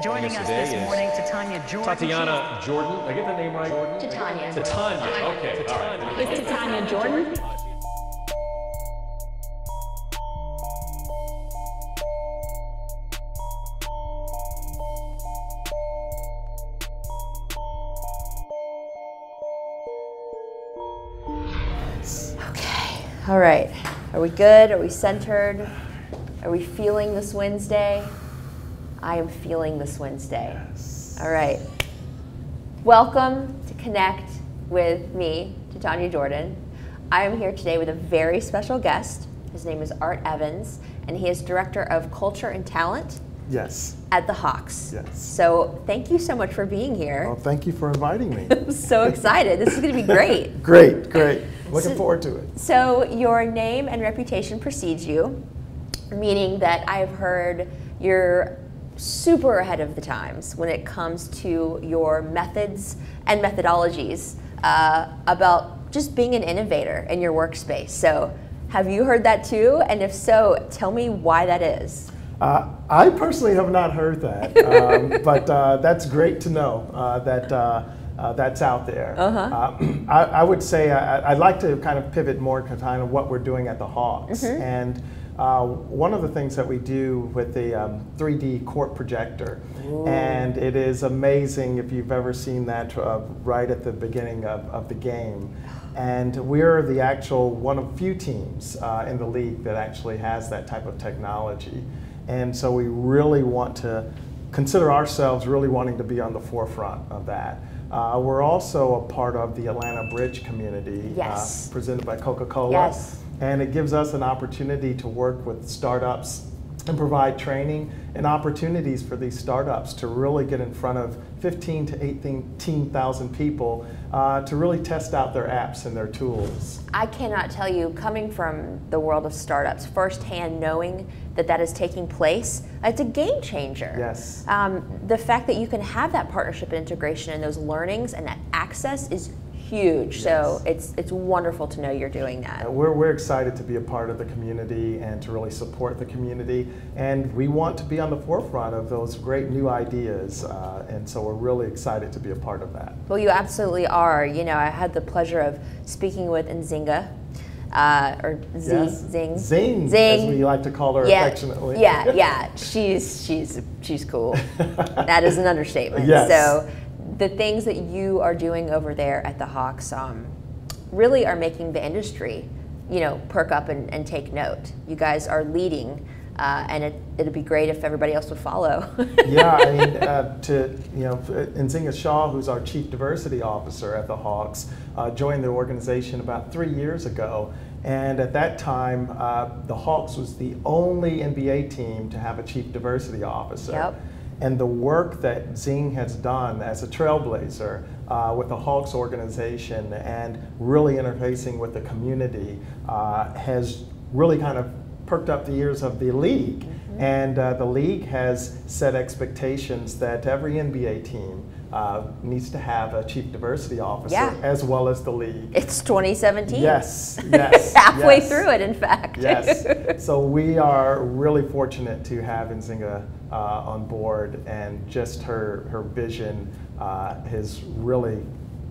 Joining us this morning, Titania Jordan. Tatiana Jordan. Did I get the name right? Jordan? Titania. Titania. Okay. All right. It's Titania Jordan. Okay. All right. Are we good? Are we centered? Are we feeling this Wednesday? I am feeling this Wednesday. Yes. All right. Welcome to Connect with me, Titania Jordan. I am here today with a very special guest. His name is Art Evans, and he is Director of Culture and Talent Yes. at the Hawks. Yes. So thank you so much for being here. Well, thank you for inviting me. I'm so excited. This is going to be great. Great, great. Looking forward to it. So your name and reputation precedes you, meaning that I've heard you're super ahead of the times when it comes to your methods and methodologies about just being an innovator in your workspace. So have you heard that too? And if so, tell me why that is. I personally have not heard that, but that's great to know that that's out there. I would say I'd like to kind of pivot more to kind of what we're doing at the Hawks. And one of the things that we do with the 3D court projector, and it is amazing if you've ever seen that right at the beginning of the game. And we're the actual one of few teams in the league that actually has that type of technology. And so we really want to consider ourselves really wanting to be on the forefront of that. We're also a part of the Atlanta Bridge community, Yes. presented by Coca-Cola. Yes. And it gives us an opportunity to work with startups and provide training and opportunities for these startups to really get in front of 15 to 18,000 people to really test out their apps and their tools. I cannot tell you, coming from the world of startups, firsthand knowing that that is taking place, it's a game changer. Yes. The fact that you can have that partnership and integration and those learnings and that access is huge. Yes. So it's wonderful to know you're doing that. We're excited to be a part of the community and to really support the community. And we want to be on the forefront of those great new ideas. And so we're really excited to be a part of that. Well, you absolutely are. You know, I had the pleasure of speaking with Nzinga, or Yes. Zing. Zing, Zing. as we like to call her affectionately. Yeah. She's cool. That is an understatement. Yes. So the things that you are doing over there at the Hawks really are making the industry, you know, perk up and take note. You guys are leading, and it'd be great if everybody else would follow. Yeah, I mean, Nzinga Shaw, who's our Chief Diversity Officer at the Hawks, joined the organization about 3 years ago. And at that time, the Hawks was the only NBA team to have a Chief Diversity Officer. Yep. And the work that Zing has done as a trailblazer with the Hawks organization and really interfacing with the community has really kind of perked up the ears of the league. And the league has set expectations that every NBA team needs to have a chief diversity officer as well as the league. It's 2017. Yes. Halfway through it, in fact. Yes. So we are really fortunate to have Nzinga on board, and just her vision has really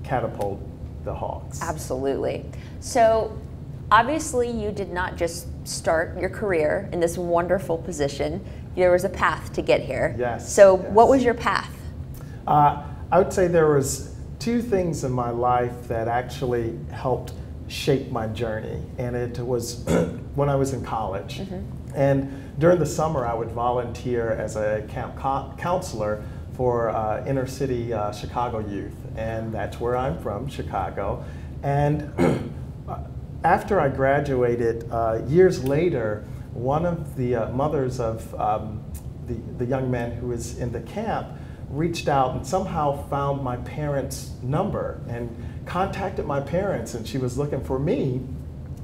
catapulted the Hawks. Absolutely. So obviously you did not just start your career in this wonderful position. There was a path to get here. Yes. So what was your path? I would say there was two things in my life that actually helped shape my journey, and it was when I was in college. And during the summer, I would volunteer as a camp counselor for inner city Chicago youth, and that's where I'm from, Chicago. And after I graduated, years later, one of the mothers of the young man who was in the camp reached out and somehow found my parents' number and contacted my parents, and she was looking for me.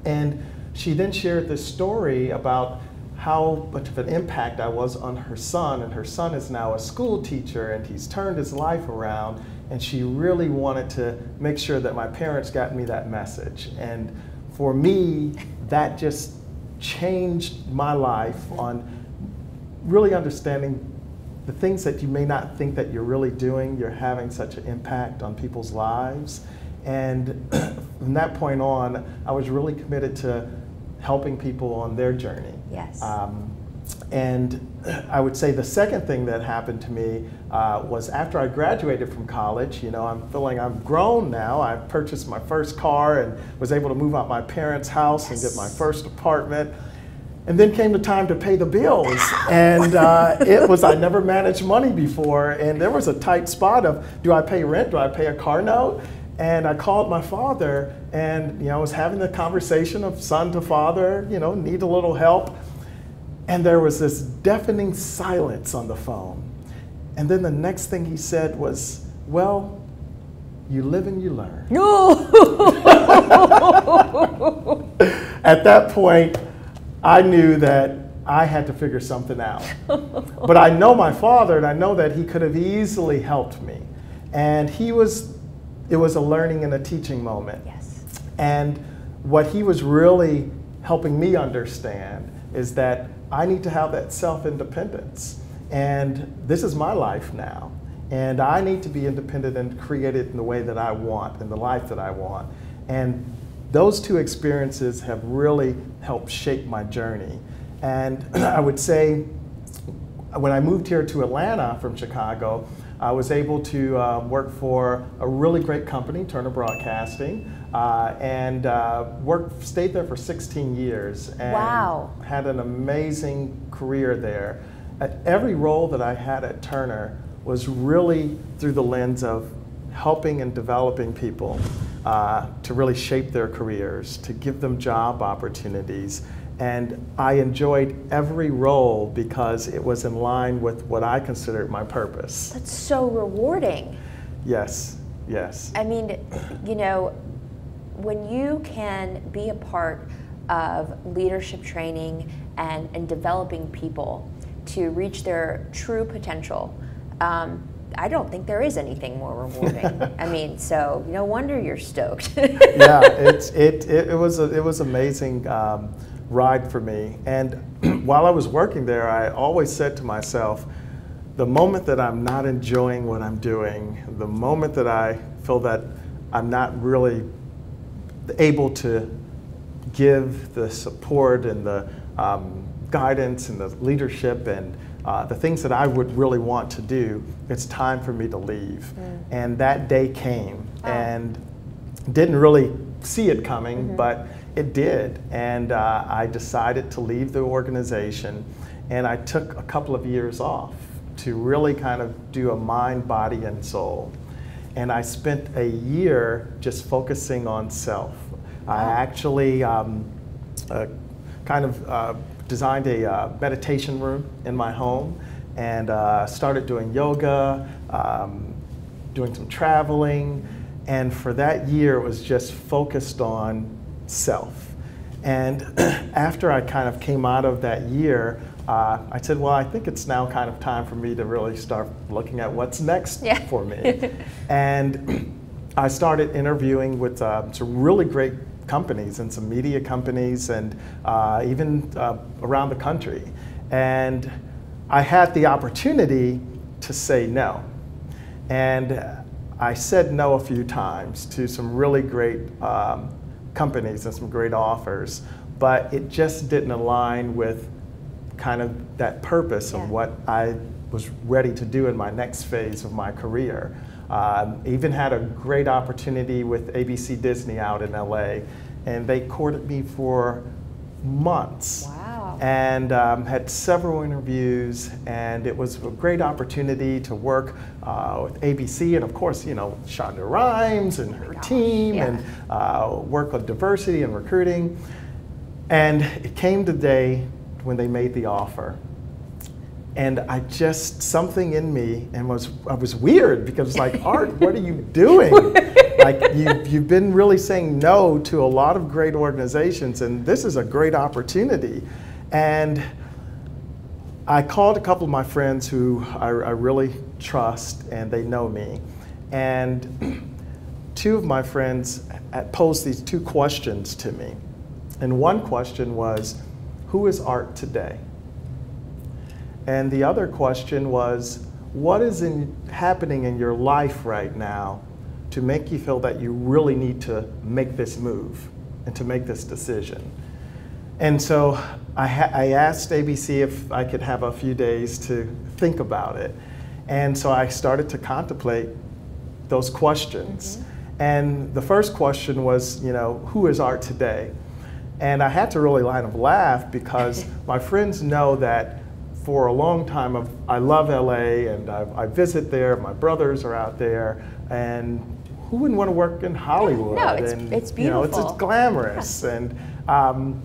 And she then shared this story about how much of an impact I was on her son, and her son is now a school teacher and he's turned his life around, and she really wanted to make sure that my parents got me that message. And for me, that just changed my life on really understanding the things that you may not think that you're really doing, you're having such an impact on people's lives. And from that point on, I was really committed to helping people on their journey. Yes. And I would say the second thing that happened to me was after I graduated from college. You know, I'm feeling I'm grown now. I purchased my first car and was able to move out my parents' house and get my first apartment. And then came the time to pay the bills. And I never managed money before. And there was a tight spot of, do I pay rent? Do I pay a car note? And I called my father, and I was having the conversation of son to father, need a little help. And there was this deafening silence on the phone. And then the next thing he said was, well, you live and you learn. At that point, I knew that I had to figure something out. But I know my father, and I know that he could have easily helped me. And it was a learning and a teaching moment. Yes. And what he was really helping me understand is that I need to have that self-independence. And this is my life now. And I need to be independent and create it in the way that I want, in the life that I want. And those two experiences have really helped shape my journey. And I would say, when I moved here to Atlanta from Chicago, I was able to work for a really great company, Turner Broadcasting, and stayed there for 16 years. And wow. Had an amazing career there. At every role that I had at Turner was really through the lens of helping and developing people to really shape their careers, to give them job opportunities. And I enjoyed every role because it was in line with what I considered my purpose. That's so rewarding. Yes, yes. I mean, when you can be a part of leadership training and developing people to reach their true potential, I don't think there is anything more rewarding. I mean, so no wonder you're stoked. Yeah, it was amazing ride for me. And while I was working there, I always said to myself, the moment that I'm not enjoying what I'm doing, the moment that I feel that I'm not really able to give the support and the guidance and the leadership and the things that I would really want to do, it's time for me to leave. And that day came, and didn't really see it coming, but it did. And I decided to leave the organization, and I took a couple of years off to really kind of do a mind, body, and soul. And I spent a year just focusing on self. I actually designed a meditation room in my home, and started doing yoga, doing some traveling, and for that year it was just focused on self. And after I kind of came out of that year, I said, well, I think it's now kind of time for me to really start looking at what's next for me. And I started interviewing with some really great companies and some media companies, and even around the country. And I had the opportunity to say no. And I said no a few times to some really great companies and some great offers, but it just didn't align with kind of that purpose of what I was ready to do in my next phase of my career. Even had a great opportunity with ABC Disney out in LA, and they courted me for months. Wow. And had several interviews, and it was a great opportunity to work with ABC, and of course, Shonda Rhimes and her team, and work on diversity and recruiting. And it came the day when they made the offer. And I just, something in me, and I was weird because it's like, Art, what are you doing? Like, you've been really saying no to a lot of great organizations, and this is a great opportunity. And I called a couple of my friends who I really trust, and they know me. And two of my friends had posed these two questions to me. And one question was, who is Art today? And the other question was, what is happening in your life right now to make you feel that you really need to make this move and to make this decision? And so I asked ABC if I could have a few days to think about it. And so I started to contemplate those questions. And the first question was, who is Art today? And I had to really kind of laugh because my friends know that for a long time I love LA and I visit there, my brothers are out there, and who wouldn't want to work in Hollywood? No, it's beautiful. It's glamorous. Yeah. And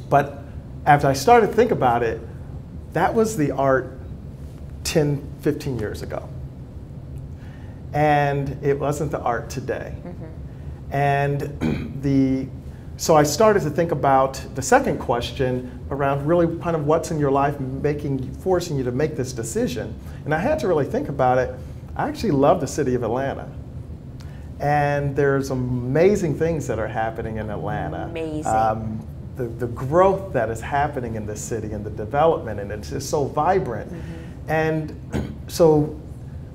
but after I started to think about it, that was the Art 10, 15 years ago. And it wasn't the Art today. And so I started to think about the second question around really kind of what's in your life forcing you to make this decision. And I had to really think about it. I actually love the city of Atlanta. And there's amazing things that are happening in Atlanta. Amazing. The growth that is happening in this city and the development, and it's just so vibrant. And so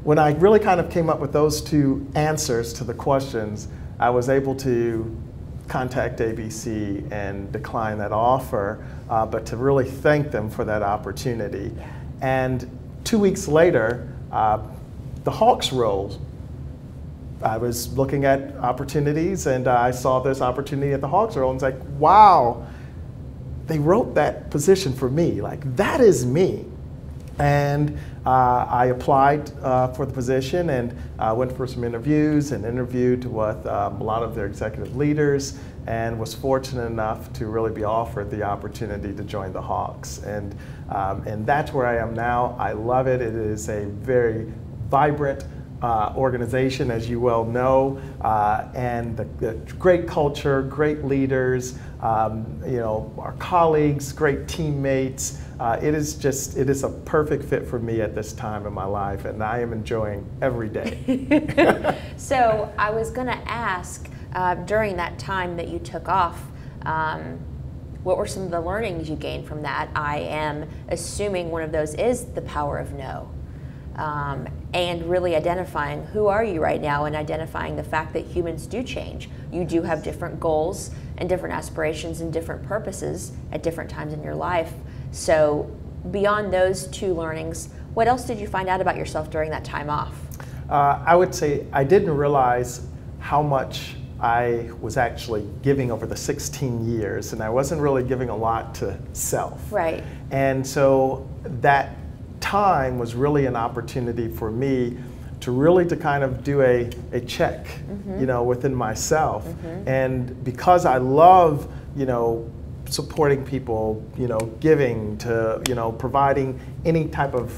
when I really kind of came up with those two answers to the questions, I was able to contact ABC and decline that offer, but to really thank them for that opportunity. And 2 weeks later, the Hawks rolled. I was looking at opportunities and I saw this opportunity at the Hawks roll and was like, wow, they wrote that position for me. Like, that is me. And I applied for the position and went for some interviews and interviewed with a lot of their executive leaders and was fortunate enough to really be offered the opportunity to join the Hawks. And that's where I am now. I love it. It is a very vibrant organization, as you well know, and the great culture, great leaders, our colleagues, great teammates. It is a perfect fit for me at this time in my life, and I am enjoying every day. So I was going to ask, during that time that you took off, what were some of the learnings you gained from that? I am assuming one of those is the power of no. And really identifying who are you right now and identifying the fact that humans do change. You do have different goals and different aspirations and different purposes at different times in your life. So beyond those two learnings, what else did you find out about yourself during that time off? I would say I didn't realize how much I was actually giving over the 16 years, and I wasn't really giving a lot to self. Right. And so that time was really an opportunity for me to kind of do a check, within myself. And because I love, supporting people, giving to, providing any type of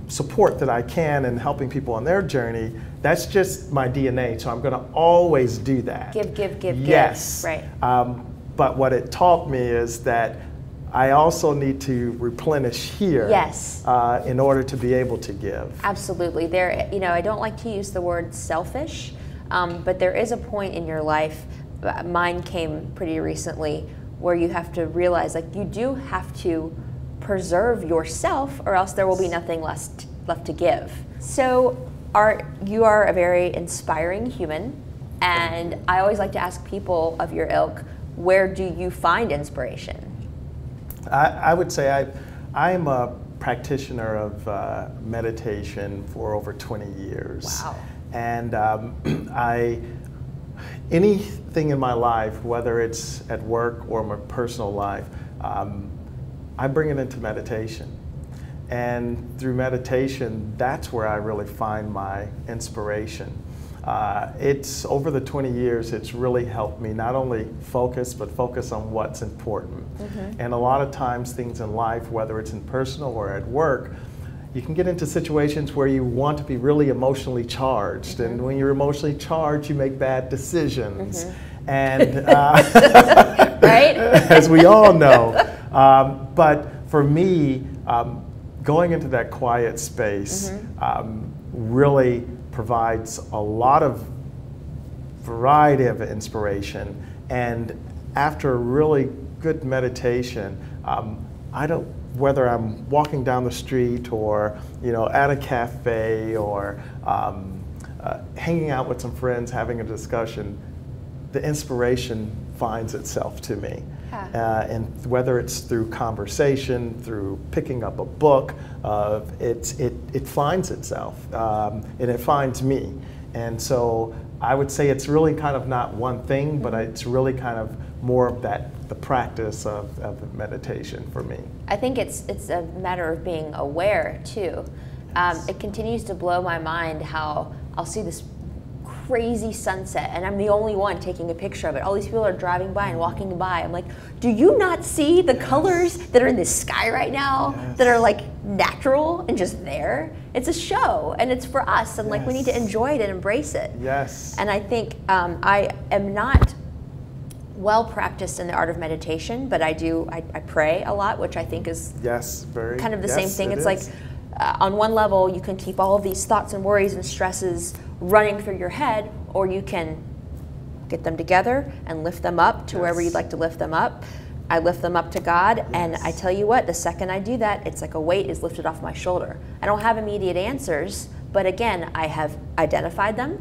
support that I can and helping people on their journey, that's just my DNA. So I'm going to always do that. Give. Yes. Right. But what it taught me is that I also need to replenish here. Yes. In order to be able to give. Absolutely. I don't like to use the word selfish, but there is a point in your life, mine came pretty recently, where you have to realize, like, you do have to preserve yourself or else there will be nothing left to give. So you are a very inspiring human, and I always like to ask people of your ilk, where do you find inspiration? I would say I'm a practitioner of meditation for over 20 years. Wow. And anything in my life, whether it's at work or my personal life, I bring it into meditation. And through meditation, that's where I really find my inspiration. It's over the 20 years, it's really helped me not only focus, but focus on what's important. And a lot of times things in life, whether it's in personal or at work, you can get into situations where you want to be really emotionally charged. And when you're emotionally charged, you make bad decisions. And right? As we all know. But for me, going into that quiet space really provides a lot of variety of inspiration. And after a really good meditation, I don't whether I'm walking down the street or at a cafe or hanging out with some friends having a discussion, the inspiration finds itself to me. And whether it's through conversation, through picking up a book, it finds itself, and it finds me. And so I would say it's really kind of not one thing, but it's really kind of more of the practice of meditation for me. I think it's a matter of being aware too. It continues to blow my mind how I'll see this crazy sunset and I'm the only one taking a picture of it. All these people are driving by and walking by. I'm like, do you not see the colors that are in the sky right now that are like natural and just there? It's a show and it's for us, and like we need to enjoy it and embrace it. Yes. And I think I am not well practiced in the art of meditation, but I pray a lot, which I think is very kind of the same thing. It's like on one level you can keep all of these thoughts and worries and stresses running through your head, or you can get them together and lift them up to wherever you'd like to lift them up. I lift them up to God, and I tell you what, the second I do that, it's like a weight is lifted off my shoulder. I don't have immediate answers, but again, I have identified them,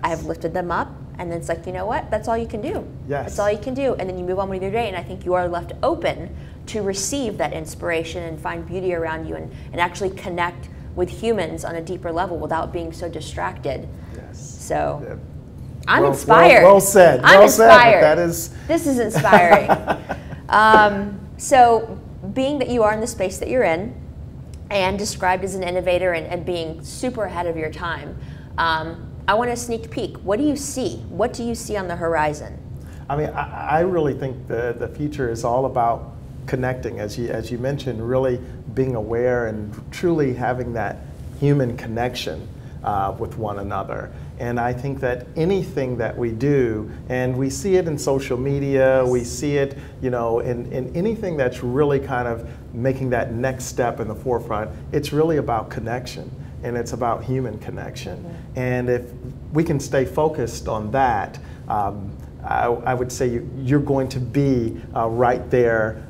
I have lifted them up, and then it's like, you know what, that's all you can do. That's all you can do, and then you move on with your day, and I think you are left open to receive that inspiration and find beauty around you and actually connect with humans on a deeper level without being so distracted. So I'm inspired. Well said. I'm inspired. That is. This is inspiring. So being that you are in the space that you're in and described as an innovator and being super ahead of your time, I want to sneak peek. What do you see? What do you see on the horizon? I mean, I really think the future is all about connecting, as you mentioned, really being aware and truly having that human connection with one another. And I think that anything that we do, and we see it in social media, we see it, in anything that's really kind of making that next step in the forefront, it's really about connection, and it's about human connection. And if we can stay focused on that, I would say you're going to be right there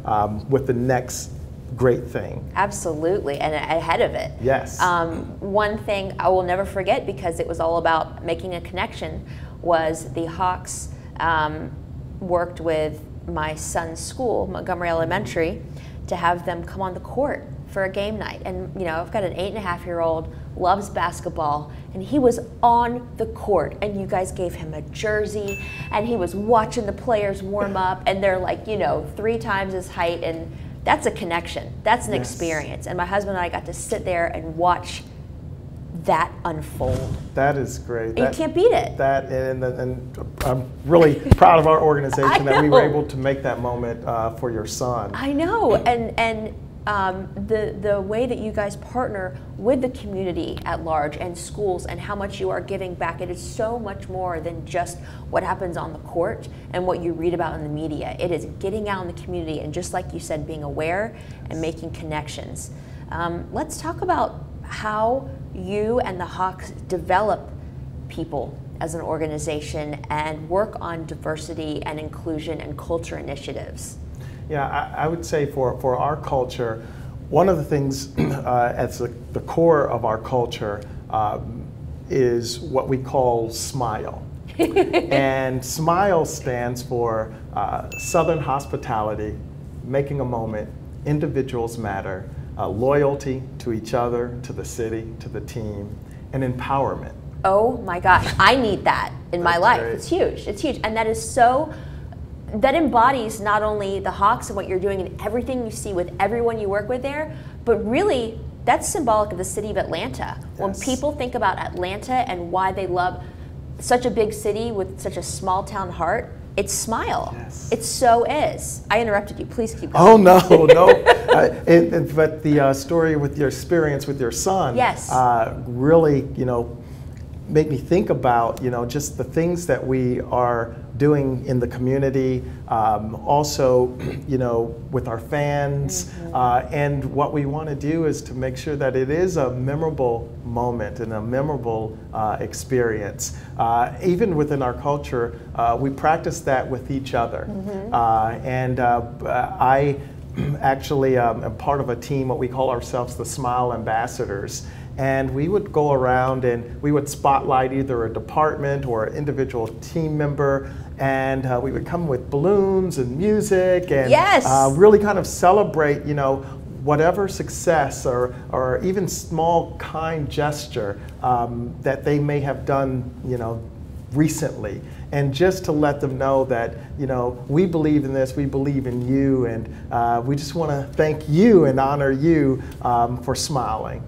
with the next great thing. Absolutely, and ahead of it. Yes. One thing I will never forget, because it was all about making a connection, was the Hawks worked with my son's school, Montgomery Elementary, to have them come on the court for a game night. And I've got an 8.5-year-old, loves basketball, and he was on the court, and you guys gave him a jersey, and he was watching the players warm up, and they're like 3 times his height, and that's a connection. That's an experience. And my husband and I got to sit there and watch that unfold. That is great. And you can't beat it. And I'm really proud of our organization that we were able to make that moment for your son. I know. And the way that you guys partner with the community at large and schools, and how much you are giving back, it is so much more than just what happens on the court and what you read about in the media. It is getting out in the community and, just like you said, being aware and making connections. Let's talk about how you and the Hawks develop people as an organization and work on diversity and inclusion and culture initiatives. Yeah, I would say for our culture, one of the things at the core of our culture is what we call SMILE. And SMILE stands for Southern Hospitality, Making a Moment, Individuals Matter, Loyalty to each other, to the city, to the team, and empowerment. Oh my gosh, I need that in my life. Great. It's huge, it's huge. And that is so, that embodies not only the Hawks and what you're doing and everything you see with everyone you work with there, but really that's symbolic of the city of Atlanta. Yes. When people think about Atlanta and why they love such a big city with such a small town heart, it's SMILE. Yes. It so is. I interrupted you. Please keep going. Oh, no, no. But the story with your experience with your son really, made me think about, just the things that we are doing in the community, also, with our fans, and what we want to do is to make sure that it is a memorable moment and a memorable experience. Even within our culture, we practice that with each other. And I actually am part of a team, what we call ourselves the Smile Ambassadors. And we would go around and we would spotlight either a department or an individual team member, and we would come with balloons and music and really kind of celebrate, you know, whatever success or even small kind gesture that they may have done, you know, recently. And just to let them know that, you know, we believe in this, we believe in you, and we just want to thank you and honor you for smiling.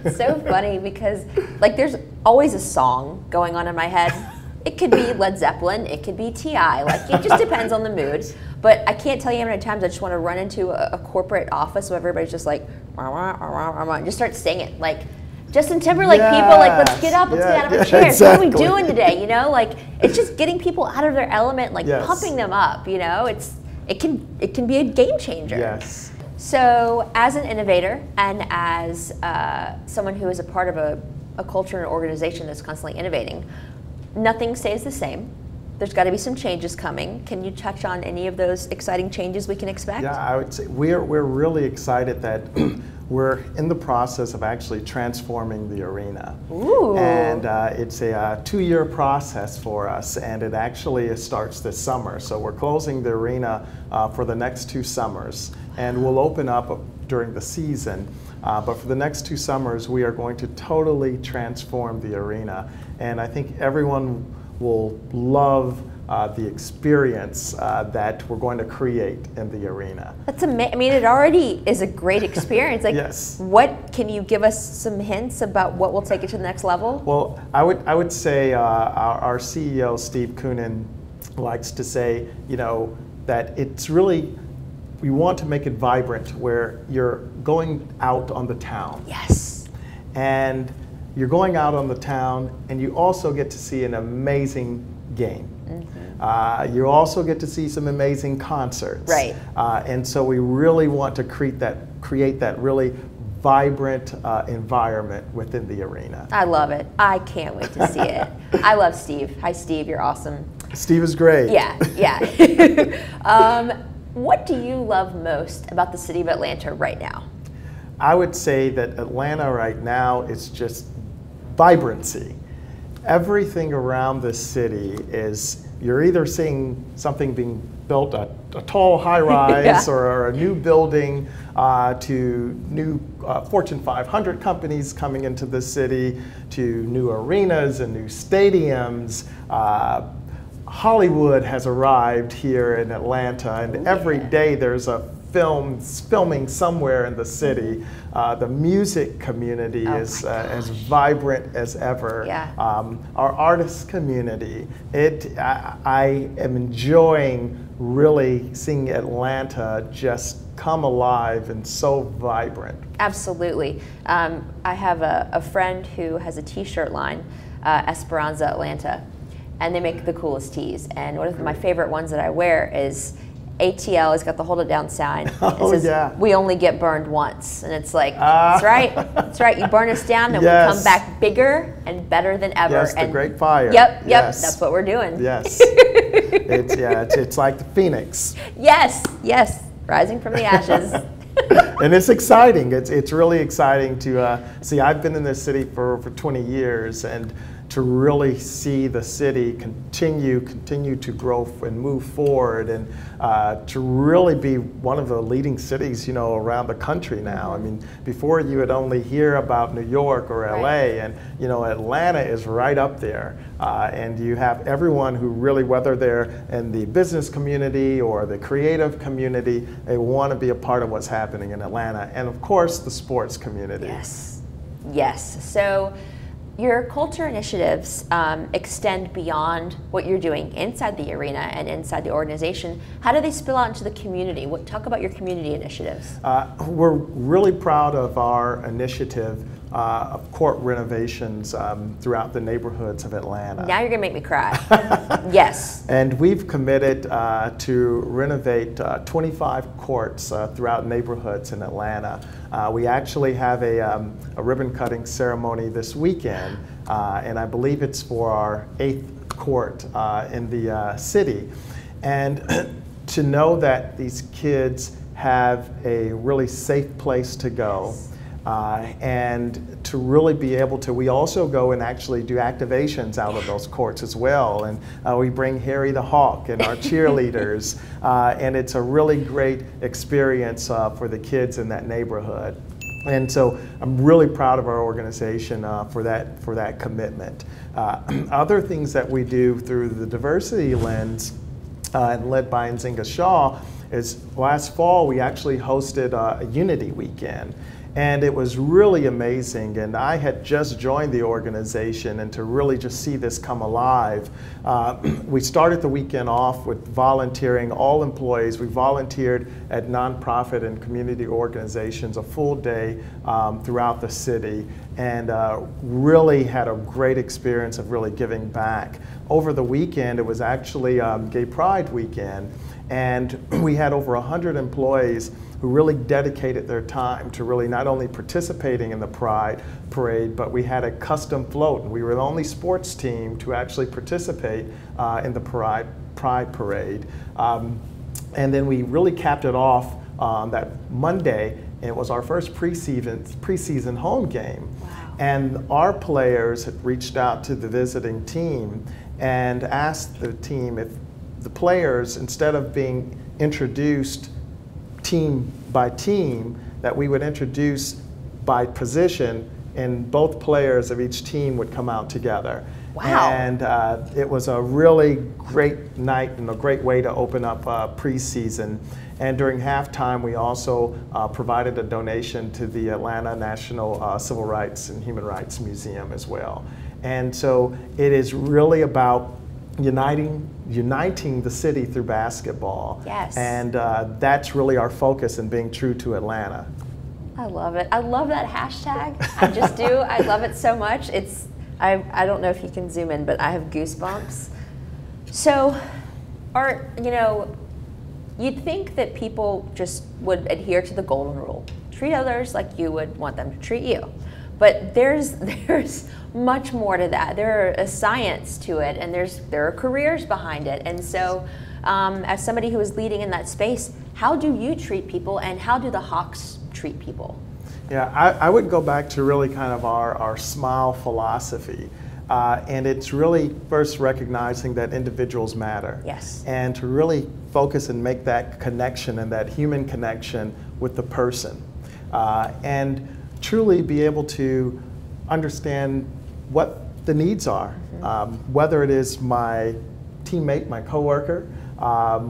It's so funny because, like, there's always a song going on in my head. It could be Led Zeppelin, it could be T.I., like, it just depends on the mood. But I can't tell you how many times I just want to run into a corporate office where everybody's just like, wah, wah, wah, wah, wah, and just start singing. Like, Justin Timberlake people, like, let's get up, let's get out of our chairs. Exactly. What are we doing today, you know? Like, it's just getting people out of their element, like, pumping them up, you know? It can be a game changer. Yes. So, as an innovator and as someone who is a part of a culture and organization that's constantly innovating, nothing stays the same. There's got to be some changes coming. Can you touch on any of those exciting changes we can expect? Yeah, I would say we're really excited that we're in the process of actually transforming the arena. Ooh. And it's a 2-year process for us, and it actually starts this summer. So we're closing the arena for the next 2 summers, and we'll open up during the season. But for the next 2 summers, we are going to totally transform the arena. And I think everyone will love the experience that we're going to create in the arena. That's amazing. I mean, it already is a great experience. Like, yes. What can you give us some hints about what will take it to the next level? Well, I would say our CEO Steve Koonin likes to say, you know, that it's really, we want to make it vibrant where you're going out on the town. Yes. And you're going out on the town, and you also get to see an amazing game. Mm-hmm. You also get to see some amazing concerts. Right. And so we really want to create that really vibrant environment within the arena. I love it. I can't wait to see it. I love Steve. Hi, Steve. You're awesome. Steve is great. Yeah, yeah. What do you love most about the city of Atlanta right now? I would say that Atlanta right now is just vibrancy. Everything around this city is, you're either seeing something being built, a tall high-rise or a new building to new Fortune 500 companies coming into the city, to new arenas and new stadiums. Hollywood has arrived here in Atlanta, and every day there's a filming somewhere in the city. The music community is as vibrant as ever. Yeah. Our artist community, I am enjoying really seeing Atlanta just come alive and so vibrant. Absolutely. I have a friend who has a t-shirt line, Esperanza Atlanta, and they make the coolest tees. And one of my favorite ones that I wear is ATL has got the hold it down sign. It says, we only get burned once. And it's like, that's right. That's right. You burn us down and we come back bigger and better than ever. Yes, and the great fire. Yep. That's what we're doing. Yes. It's like the phoenix. Yes. Rising from the ashes. And it's exciting. It's really exciting to see. I've been in this city for 20 years, and to really see the city continue to grow and move forward, and to really be one of the leading cities, you know, around the country now. I mean, before you would only hear about New York or LA, and you know, Atlanta is right up there. And you have everyone who really, whether they're in the business community or the creative community, they want to be a part of what's happening in Atlanta, and of course the sports community. Yes. So your culture initiatives extend beyond what you're doing inside the arena and inside the organization. How do they spill out into the community? Talk about your community initiatives. We're really proud of our initiative of court renovations throughout the neighborhoods of Atlanta. Now you're going to make me cry. Yes. And we've committed to renovate 25 courts throughout neighborhoods in Atlanta. We actually have a ribbon cutting ceremony this weekend, and I believe it's for our 8th court in the city. And to know that these kids have a really safe place to go. And to really be able to, we also go and actually do activations out of those courts as well. And we bring Harry the Hawk and our cheerleaders. And it's a really great experience for the kids in that neighborhood. And so I'm really proud of our organization for that commitment. Other things that we do through the diversity lens, and led by Nzinga Shaw, is last fall we actually hosted a Unity Weekend. And it was really amazing, and I had just joined the organization, and to really just see this come alive, we started the weekend off with volunteering, all employees. We volunteered at nonprofit and community organizations a full day throughout the city, and really had a great experience of really giving back. Over the weekend, it was actually Gay Pride weekend, and we had over 100 employees who really dedicated their time to really not only participating in the Pride Parade, but we had a custom float, and we were the only sports team to actually participate in the Pride Parade. And then we really capped it off that Monday, and it was our first preseason home game. Wow. And our players had reached out to the visiting team and asked the team if the players, instead of being introduced team by team, that we would introduce by position, and both players of each team would come out together. Wow. And it was a really great night and a great way to open up preseason. And during halftime, we also provided a donation to the Atlanta National Civil Rights and Human Rights Museum as well. And so it is really about uniting the city through basketball. Yes. And that's really our focus in being true to Atlanta. I love it. I love that hashtag. I just do. I love it so much. I don't know if you can zoom in, but I have goosebumps. So, you'd think that people just would adhere to the golden rule. Treat others like you would want them to treat you. But there's much more to that. There's a science to it, and there are careers behind it. And so, as somebody who is leading in that space, how do you treat people, and how do the Hawks treat people? Yeah, I would go back to really kind of our SMILE philosophy. And it's really first recognizing that individuals matter. Yes. And to really focus and make that connection and that human connection with the person. And truly be able to understand what the needs are, whether it is my teammate, my coworker,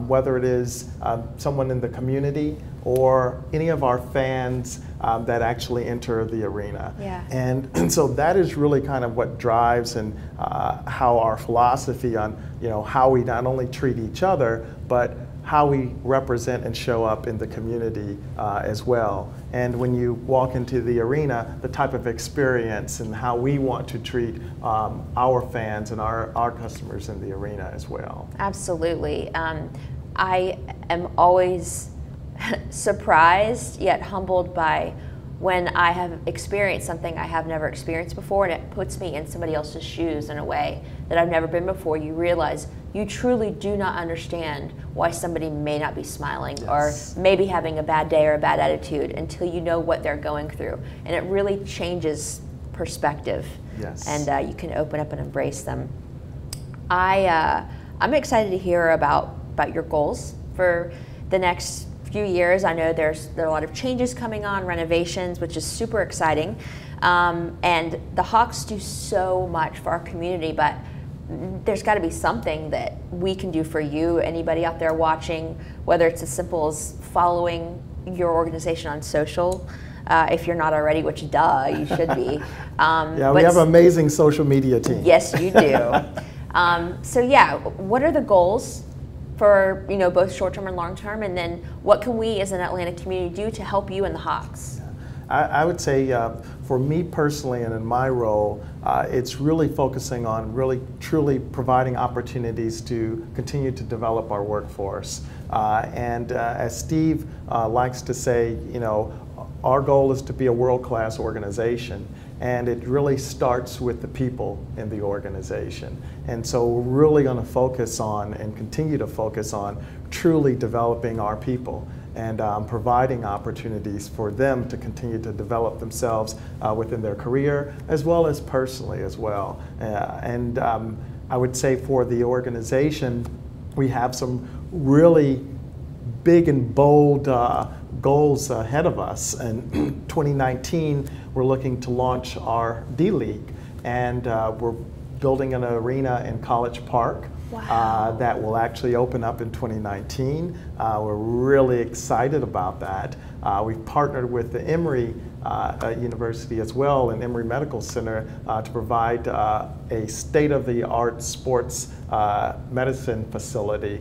whether it is someone in the community, or any of our fans that actually enter the arena. Yeah. And so that is really kind of what drives and how our philosophy on how we not only treat each other, but how we represent and show up in the community as well. And when you walk into the arena, the type of experience and how we want to treat our fans and our customers in the arena as well. Absolutely. I am always surprised yet humbled by when I have experienced something I have never experienced before, and it puts me in somebody else's shoes in a way that I've never been before. You realize you truly do not understand why somebody may not be smiling, yes, or maybe having a bad day or a bad attitude until you know what they're going through. And it really changes perspective. Yes. And you can open up and embrace them. I'm excited to hear about your goals for the next few years. I know there are a lot of changes coming on, renovations, which is super exciting. And the Hawks do so much for our community, but there's got to be something that we can do for you. Anybody out there watching, whether it's as simple as following your organization on social, if you're not already, which duh, you should be. Yeah, we have an amazing social media team. Yes, you do. So yeah, what are the goals for both short-term and long-term, and then what can we as an Atlanta community do to help you and the Hawks? I would say for me personally and in my role, it's really focusing on really truly providing opportunities to continue to develop our workforce. And as Steve likes to say, our goal is to be a world-class organization. And it really starts with the people in the organization. And so we're really going to focus on and continue to focus on truly developing our people. and providing opportunities for them to continue to develop themselves within their career as well as personally as well. And I would say for the organization, we have some really big and bold goals ahead of us. And 2019, we're looking to launch our D-League, and we're building an arena in College Park. Wow. That will actually open up in 2019. We're really excited about that. We've partnered with the Emory University as well, and Emory Medical Center, to provide a state-of-the-art sports medicine facility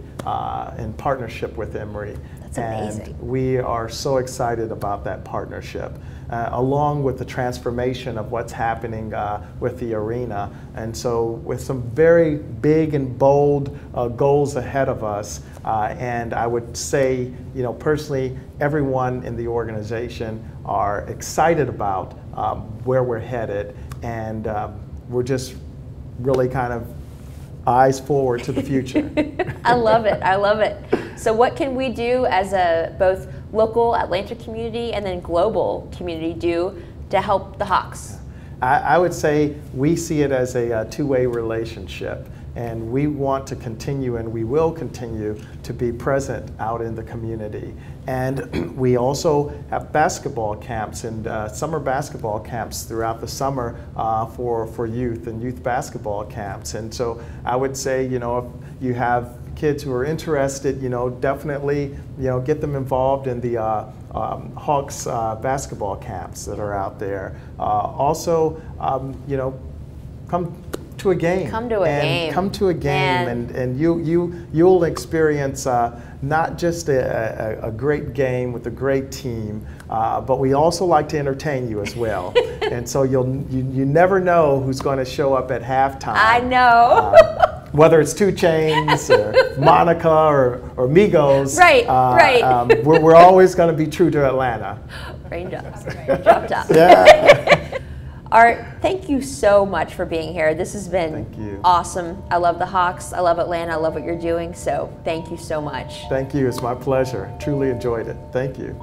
in partnership with Emory. That's amazing. And we are so excited about that partnership, along with the transformation of what's happening with the arena. And so with some very big and bold goals ahead of us, and I would say, you know, personally, everyone in the organization are excited about where we're headed, and we're just really kind of eyes forward to the future. I love it. I love it. So what can we do as a both local Atlanta community and then global community do to help the Hawks? I would say we see it as a two-way relationship, and we want to continue, and we will continue to be present out in the community. And we also have basketball camps and summer basketball camps throughout the summer for youth, and youth basketball camps. And so I would say, you know, if you have kids who are interested, you know, definitely, you know, get them involved in the Hawks basketball camps that are out there. Also, you know, come to a game. Come to a game. Come to a game, and you'll experience not just a great game with a great team, but we also like to entertain you as well. And so you never know who's going to show up at halftime. I know. Whether it's 2 Chainz or Monica or Migos, right, right. We're always going to be true to Atlanta. Raindrops, drop top. Yeah. Art, thank you so much for being here. This has been Thank you. Awesome. I love the Hawks. I love Atlanta. I love what you're doing. So thank you so much. Thank you. It's my pleasure. Truly enjoyed it. Thank you.